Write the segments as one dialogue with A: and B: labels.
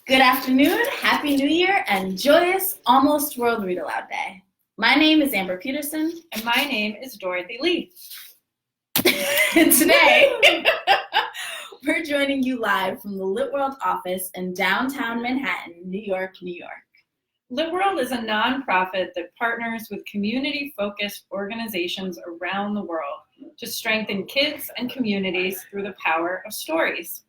A: Good afternoon, Happy New Year, and joyous almost World Read Aloud Day. My name is Amber Peterson.
B: And my name is Dorothy Lee.
A: And today, we're joining you live from the LitWorld office in downtown Manhattan, New York, New York.
B: LitWorld is a nonprofit that partners with community-focused organizations around the world to strengthen kids and communities through the power of stories.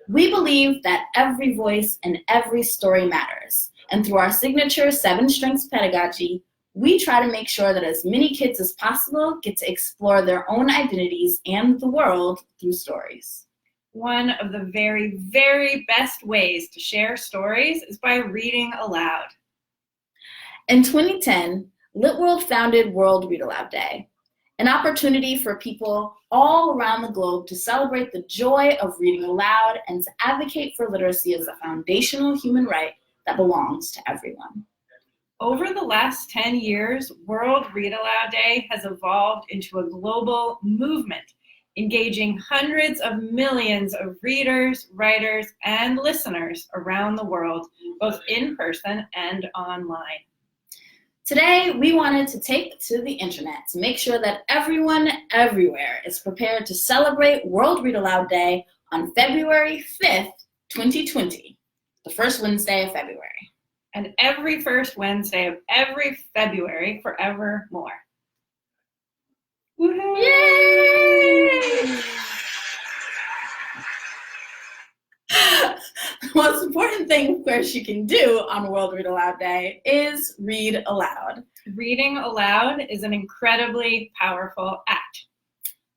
A: We believe that every voice and every story matters, and through our signature 7 Strengths pedagogy, we try to make sure that as many kids as possible get to explore their own identities and the world through stories.
B: One of the very, very best ways to share stories is by reading aloud.
A: In 2010, LitWorld founded World Read Aloud Day, an opportunity for people all around the globe to celebrate the joy of reading aloud and to advocate for literacy as a foundational human right that belongs to everyone.
B: Over the last 10 years, World Read Aloud Day has evolved into a global movement, engaging hundreds of millions of readers, writers, and listeners around the world, both in person and online.
A: Today, we wanted to take to the internet to make sure that everyone everywhere is prepared to celebrate World Read Aloud Day on February 5th, 2020, the first Wednesday of February.
B: And every first Wednesday of every February forevermore. Woohoo!
A: Yay! The most important thing, of course, you can do on World Read Aloud Day is read aloud.
B: Reading aloud is an incredibly powerful act.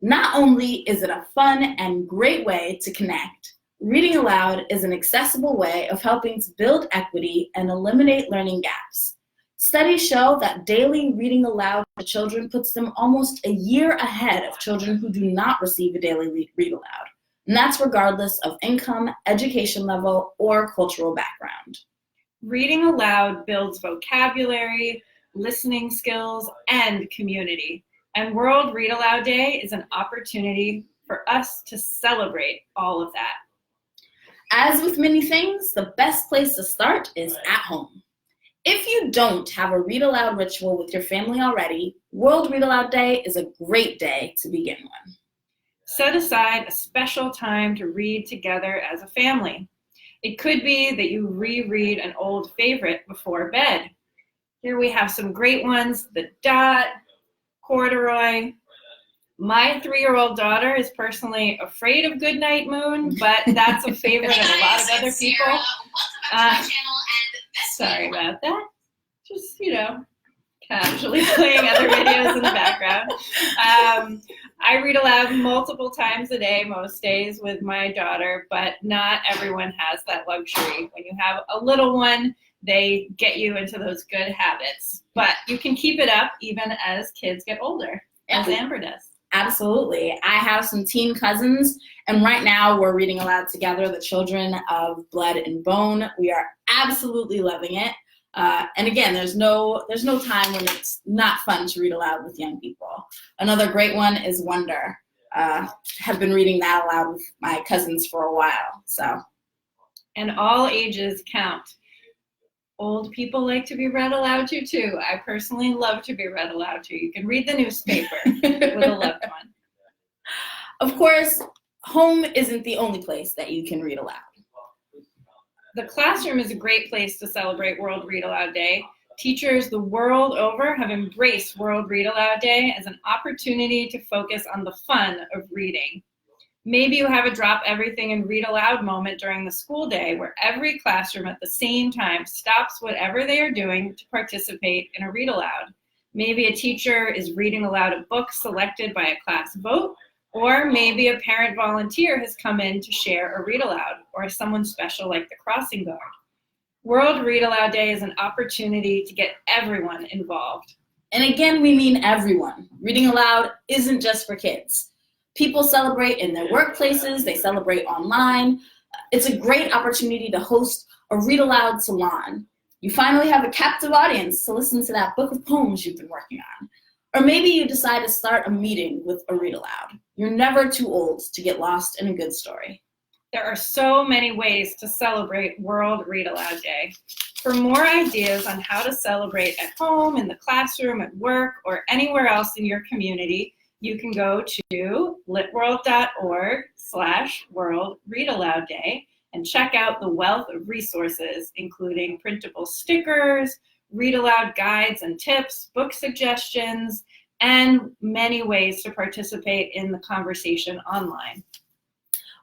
A: Not only is it a fun and great way to connect, reading aloud is an accessible way of helping to build equity and eliminate learning gaps. Studies show that daily reading aloud to children puts them almost a year ahead of children who do not receive a daily read aloud. And that's regardless of income, education level, or cultural background.
B: Reading aloud builds vocabulary, listening skills, and community. And World Read Aloud Day is an opportunity for us to celebrate all of that.
A: As with many things, the best place to start is at home. If you don't have a read aloud ritual with your family already, World Read Aloud Day is a great day to begin with.
B: Set aside a special time to read together as a family. It could be that you reread an old favorite before bed. Here we have some great ones: The Dot, Corduroy. My 3-year-old daughter is personally afraid of Goodnight Moon, but that's a favorite of a lot of other people. Sorry about that. Just, casually playing other videos in the background. I read aloud multiple times a day, most days, with my daughter, but not everyone has that luxury. When you have a little one, they get you into those good habits. But you can keep it up even as kids get older, as Amber does.
A: Absolutely. I have some teen cousins, and right now we're reading aloud together, The Children of Blood and Bone. We are absolutely loving it. And again, there's no time when it's not fun to read aloud with young people. Another great one is Wonder. Have been reading that aloud with my cousins for a while.
B: And all ages count. Old people like to be read aloud to too. I personally love to be read aloud to. You can read the newspaper with a loved one.
A: Of course, home isn't the only place that you can read aloud.
B: The classroom is a great place to celebrate World Read Aloud Day. Teachers the world over have embraced World Read Aloud Day as an opportunity to focus on the fun of reading. Maybe you have a drop everything and read aloud moment during the school day where every classroom at the same time stops whatever they are doing to participate in a read aloud. Maybe a teacher is reading aloud a book selected by a class vote, or maybe a parent volunteer has come in to share a read aloud, or someone special like the crossing guard. World Read Aloud Day is an opportunity to get everyone involved.
A: And again, we mean everyone. Reading aloud isn't just for kids. People celebrate in their workplaces, they celebrate online. It's a great opportunity to host a read aloud salon. You finally have a captive audience to listen to that book of poems you've been working on. Or maybe you decide to start a meeting with a read aloud. You're never too old to get lost in a good story.
B: There are so many ways to celebrate World Read Aloud Day. For more ideas on how to celebrate at home, in the classroom, at work, or anywhere else in your community, you can go to litworld.org/World Read Aloud Day and check out the wealth of resources, including printable stickers, read aloud guides and tips, book suggestions, and many ways to participate in the conversation online.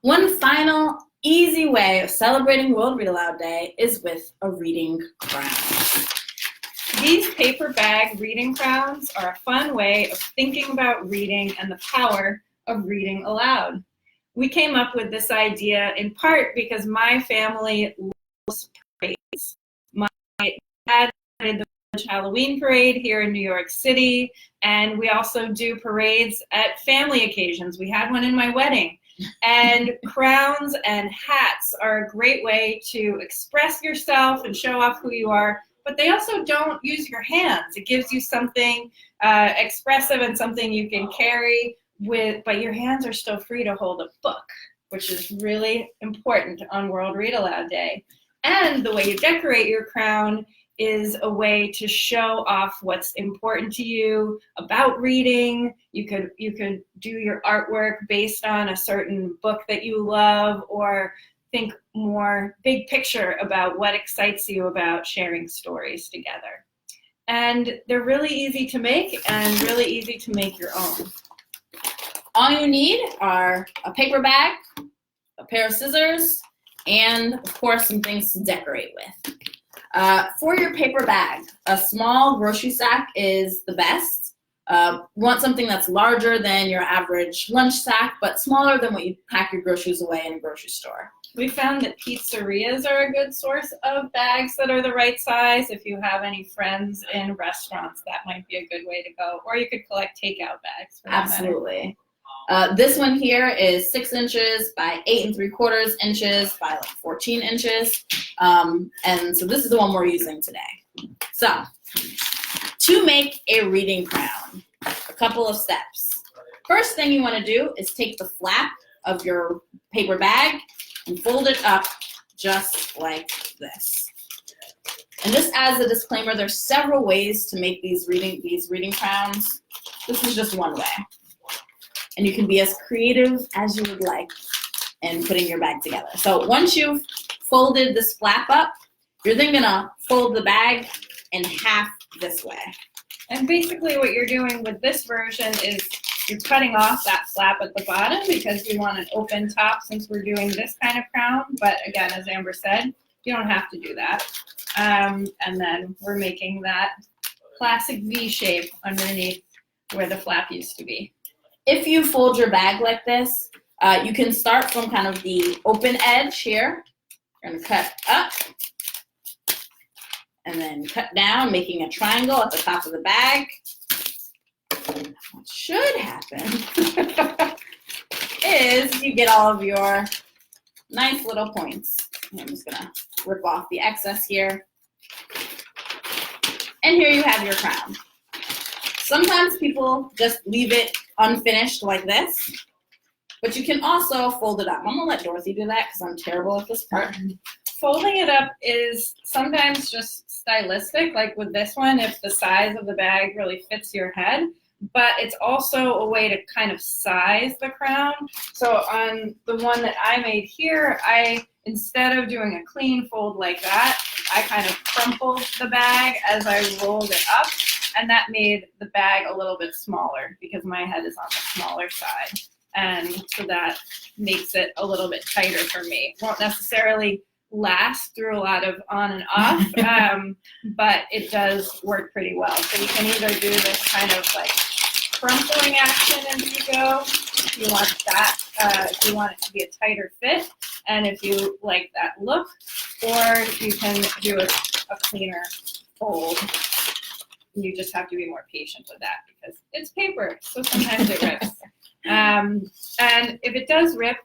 A: One final easy way of celebrating World Read Aloud Day is with a reading crown.
B: These paper bag reading crowns are a fun way of thinking about reading and the power of reading aloud. We came up with this idea in part because my family loves parades. My dad did the Village Halloween Parade here in New York City, and we also do parades at family occasions. We had one in my wedding. And crowns and hats are a great way to express yourself and show off who you are, but they also don't use your hands. It gives you something expressive and something you can carry but your hands are still free to hold a book, which is really important on World Read Aloud Day. And the way you decorate your crown is a way to show off what's important to you about reading. You could do your artwork based on a certain book that you love, or think more big picture about what excites you about sharing stories together. And they're really easy to make and really easy to make your own.
A: All you need are a paper bag, a pair of scissors, and of course some things to decorate with. For your paper bag, a small grocery sack is the best. You want something that's larger than your average lunch sack, but smaller than what you pack your groceries away in a grocery store.
B: We found that pizzerias are a good source of bags that are the right size. If you have any friends in restaurants, that might be a good way to go. Or you could collect takeout bags.
A: Absolutely. This one here is 6 inches by 8 3/4 inches by like 14 inches. And so this is the one we're using today. So to make a reading crown, a couple of steps. First thing you want to do is take the flap of your paper bag and fold it up just like this. And just as a disclaimer, there's several ways to make these reading crowns. This is just one way. And you can be as creative as you would like in putting your bag together. So once you've folded this flap up, you're then gonna fold the bag in half this way.
B: And basically what you're doing with this version is you're cutting off that flap at the bottom because you want an open top since we're doing this kind of crown. But again, as Amber said, you don't have to do that. And then we're making that classic V shape underneath where the flap used to be.
A: If you fold your bag like this, you can start from kind of the open edge here. You're gonna cut up and then cut down, making a triangle at the top of the bag. What should happen is you get all of your nice little points. I'm just gonna rip off the excess here. And here you have your crown. Sometimes people just leave it unfinished like this, but you can also fold it up. I'm gonna let Dorothy do that because I'm terrible at this part.
B: Folding it up is sometimes just stylistic, like with this one, if the size of the bag really fits your head, but it's also a way to kind of size the crown. So on the one that I made here, instead of doing a clean fold like that, I kind of crumpled the bag as I rolled it up. And that made the bag a little bit smaller because my head is on the smaller side. And so that makes it a little bit tighter for me. Won't necessarily last through a lot of on and off, but it does work pretty well. So you can either do this kind of like crumpling action as you go, if you want that, if you want it to be a tighter fit, and if you like that look, or you can do a cleaner fold. You just have to be more patient with that because it's paper, so sometimes it rips. And if it does rip,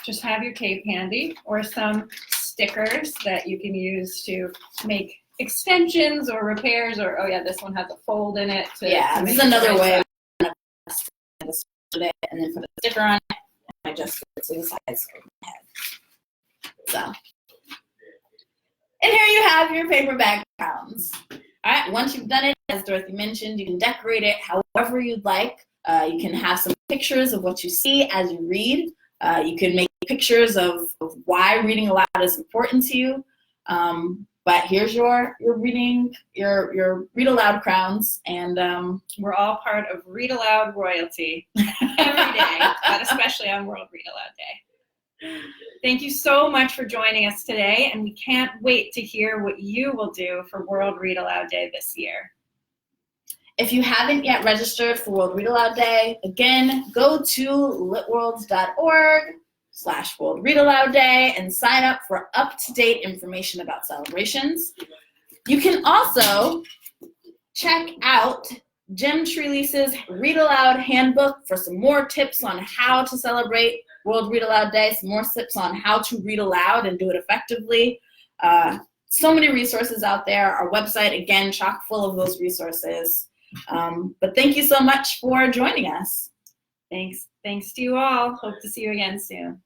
B: just have your tape handy or some stickers that you can use to make extensions or repairs, or, oh yeah, this one has a fold in it.
A: This is another way of and then put a sticker on it, and I just fit to the size of my head. So, and here you have your paper backgrounds. All right, once you've done it, as Dorothy mentioned, you can decorate it however you'd like. You can have some pictures of what you see as you read. You can make pictures of why reading aloud is important to you. But here's your read aloud crowns, and
B: we're all part of Read Aloud royalty every day, but especially on World Read Aloud Day. Thank you so much for joining us today, and we can't wait to hear what you will do for World Read Aloud Day this year.
A: If you haven't yet registered for World Read Aloud Day, again, go to litworlds.org/World Read Aloud Day and sign up for up-to-date information about celebrations. You can also check out Jim Trelease's Read Aloud Handbook for some more tips on how to celebrate World Read Aloud Day, some more tips on how to read aloud and do it effectively. So many resources out there. Our website, again, chock full of those resources. But thank you so much for joining us.
B: Thanks to you all. Hope to see you again soon.